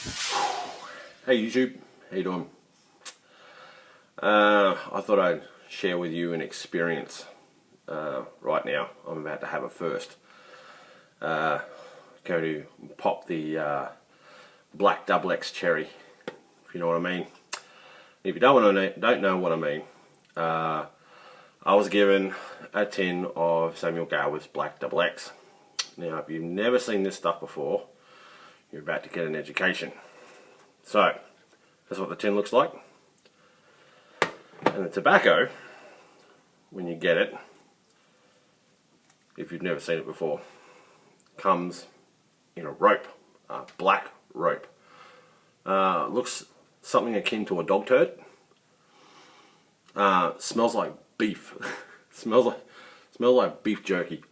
Hey YouTube, how you doing? I thought I'd share with you an experience right now. I'm about to have a first. Going to pop the black XX cherry, if you know what I mean. If you don't know what I mean, I was given a tin of Samuel Gawith's black XX. Now, if you've never seen this stuff before, you're about to get an education. So, that's what the tin looks like. And the tobacco, when you get it, if you've never seen it before, comes in a rope, a black rope. Looks something akin to a dog turd. Smells like beef. smells like beef jerky.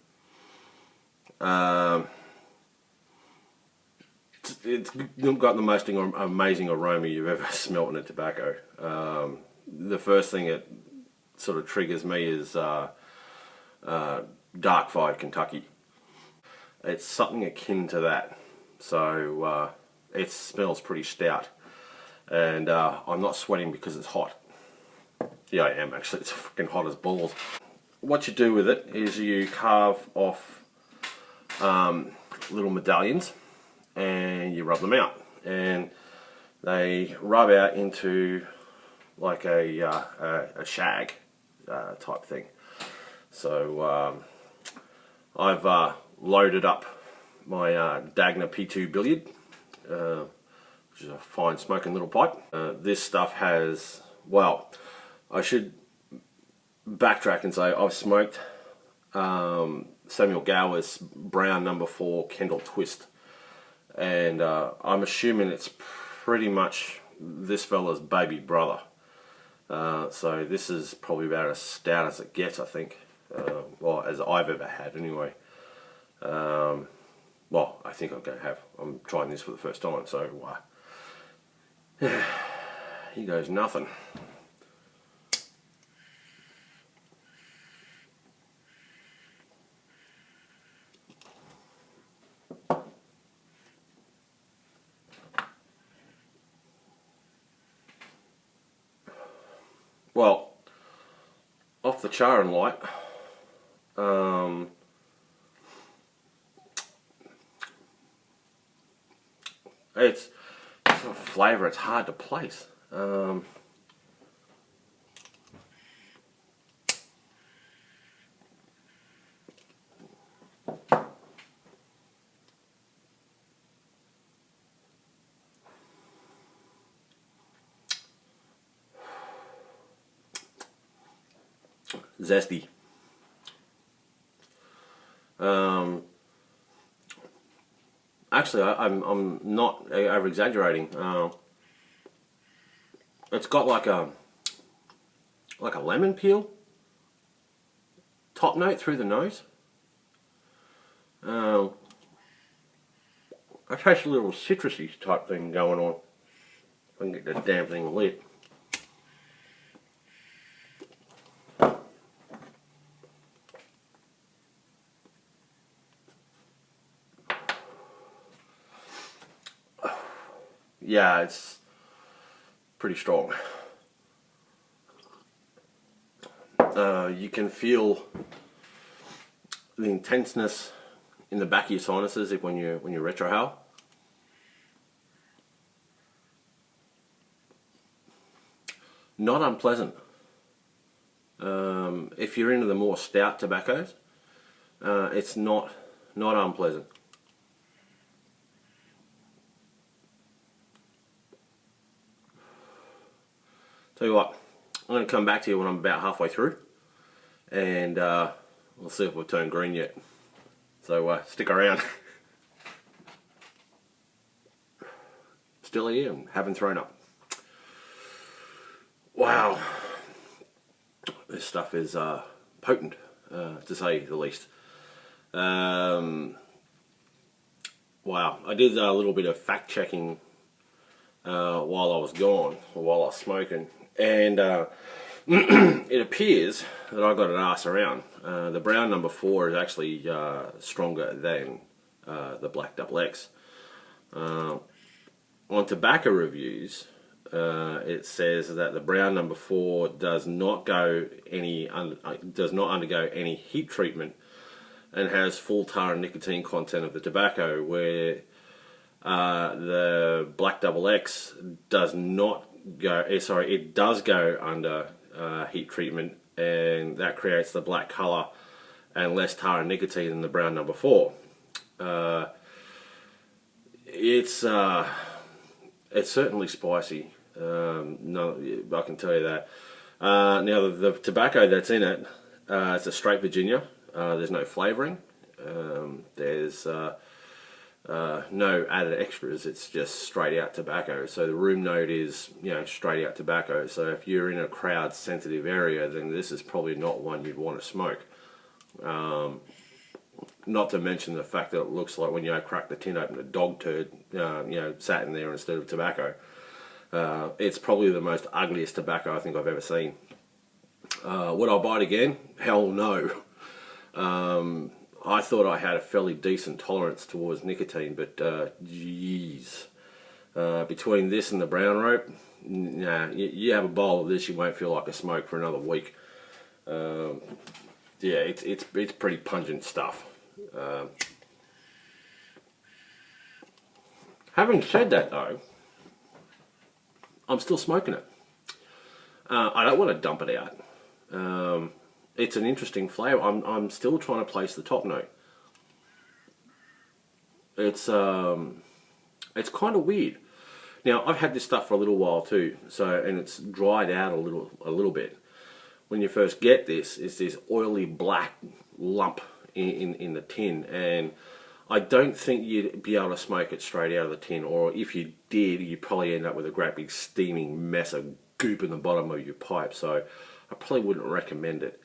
It's got the most amazing aroma you've ever smelt in a tobacco. The first thing that sort of triggers me is D.I.Y, Kentucky. It's something akin to that. So it smells pretty stout. And I'm not sweating because it's hot. Yeah, I am actually. It's freaking hot as balls. What you do with it is you carve off little medallions and you rub them out, and they rub out into like a shag type thing. So I've loaded up my Dagna P2 billiard, which is a fine smoking little pipe. This stuff has, well, I should backtrack and say I've smoked Samuel Gawith's brown number 4 Kendall Twist, and I'm assuming it's pretty much this fella's baby brother. So this is probably about as stout as it gets, I think. Well, as I've ever had anyway. Well, I think I'm going to have. I'm trying this for the first time, so here goes nothing. Well, off the char and light, it's a flavour. It's hard to place. Zesty. Actually, I'm not over exaggerating. It's got like a lemon peel top note through the nose. I taste a little citrusy type thing going on. If I can get this damn thing lit. Yeah, it's pretty strong. You can feel the intenseness in the back of your sinuses when you retrohale. Not unpleasant. If you're into the more stout tobaccos, it's not unpleasant. Tell you what, I'm going to come back to you when I'm about halfway through, and we'll see if we've turned green yet. So stick around. Still here and haven't thrown up. Wow, this stuff is potent, to say the least. Wow, I did a little bit of fact checking while I was gone, or while I was smoking, and it appears that I got an ass around. The brown number 4 is actually stronger than the black XX. on tobacco reviews, it says that the brown number 4 does not undergo any heat treatment and has full tar and nicotine content of the tobacco, where the Black Double X does not go. It does go under heat treatment, and that creates the black colour and less tar and nicotine than the brown number 4. It's certainly spicy. No, I can tell you that. Now the tobacco that's in it, it's a straight Virginia. There's no flavouring. There's no added extras. It's just straight out tobacco. So the room note is, straight out tobacco. So if you're in a crowd sensitive area, then this is probably not one you'd want to smoke. Not to mention the fact that it looks like when you crack the tin open, a dog turd, sat in there instead of tobacco. It's probably the most ugliest tobacco I think I've ever seen. Would I buy it again? Hell no. I thought I had a fairly decent tolerance towards nicotine, but geez. Between this and the brown rope, nah, you have a bowl of this, you won't feel like a smoke for another week. Yeah, it's pretty pungent stuff. Having said that though, I'm still smoking it. I don't want to dump it out. It's an interesting flavour. I'm still trying to place the top note. It's kind of weird. Now I've had this stuff for a little while too, and it's dried out a little bit. When you first get this, it's this oily black lump in the tin, and I don't think you'd be able to smoke it straight out of the tin, or if you did, you'd probably end up with a great big steaming mess of goop in the bottom of your pipe. So I probably wouldn't recommend it.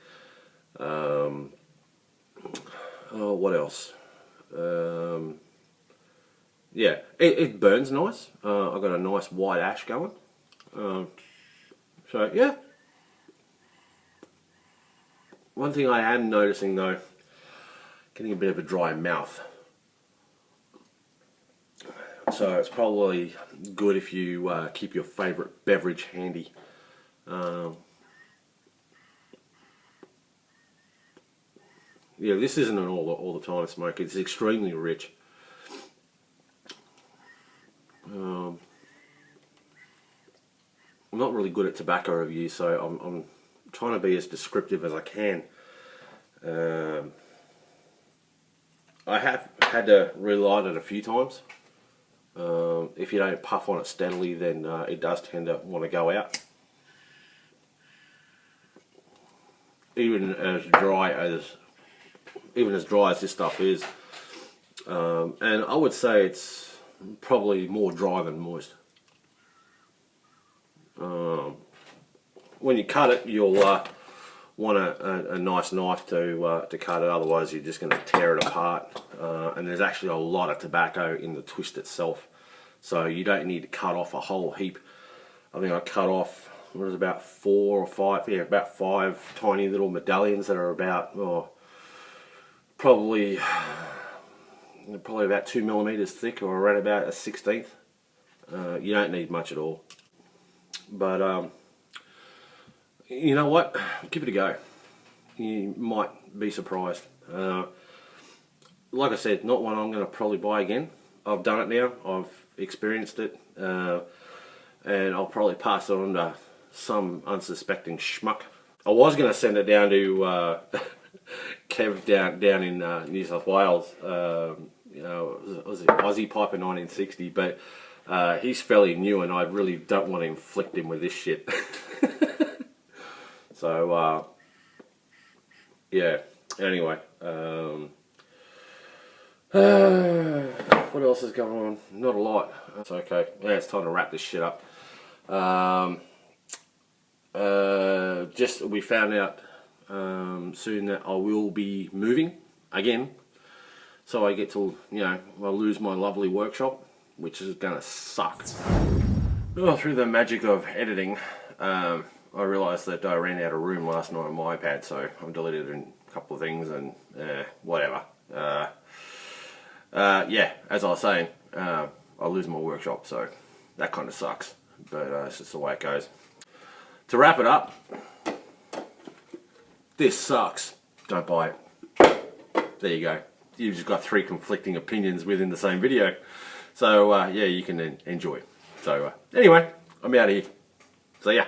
What else? Yeah, it burns nice. I've got a nice white ash going. So yeah. One thing I am noticing though, getting a bit of a dry mouth. So it's probably good if you keep your favourite beverage handy. Yeah, this isn't an all the time smoke. It's extremely rich. I'm not really good at tobacco reviews, so I'm trying to be as descriptive as I can. I have had to relight it a few times. If you don't puff on it steadily, then it does tend to want to go out. Even as dry as this stuff is, and I would say it's probably more dry than moist. When you cut it, you'll want a nice knife to cut it, otherwise you're just going to tear it apart. And there's actually a lot of tobacco in the twist itself, so you don't need to cut off a whole heap. I think I cut off, what was it, about 4 or 5, yeah, about 5 tiny little medallions that are about, probably about 2 millimeters thick, or around about a 1/16. You don't need much at all. But you know what? Give it a go. You might be surprised. Like I said, not one I'm going to probably buy again. I've done it now. I've experienced it, and I'll probably pass it on to some unsuspecting schmuck. I was going to send it down to Kev down in New South Wales. Was it Aussie Piper 1960? But he's fairly new, and I really don't want to inflict him with this shit. So yeah. Anyway, what else is going on? Not a lot. It's okay. Yeah, it's time to wrap this shit up. Just we found out soon that I will be moving again, so I get to, I'll lose my lovely workshop, which is gonna suck. Oh, through the magic of editing, I realised that I ran out of room last night on my iPad, so I've deleted a couple of things and whatever. Yeah, as I was saying, I'll lose my workshop, so that kind of sucks. But it's just the way it goes. To wrap it up, this sucks. Don't buy it. There you go. You've just got 3 conflicting opinions within the same video. So yeah, you can enjoy. So anyway, I'm out of here. See ya.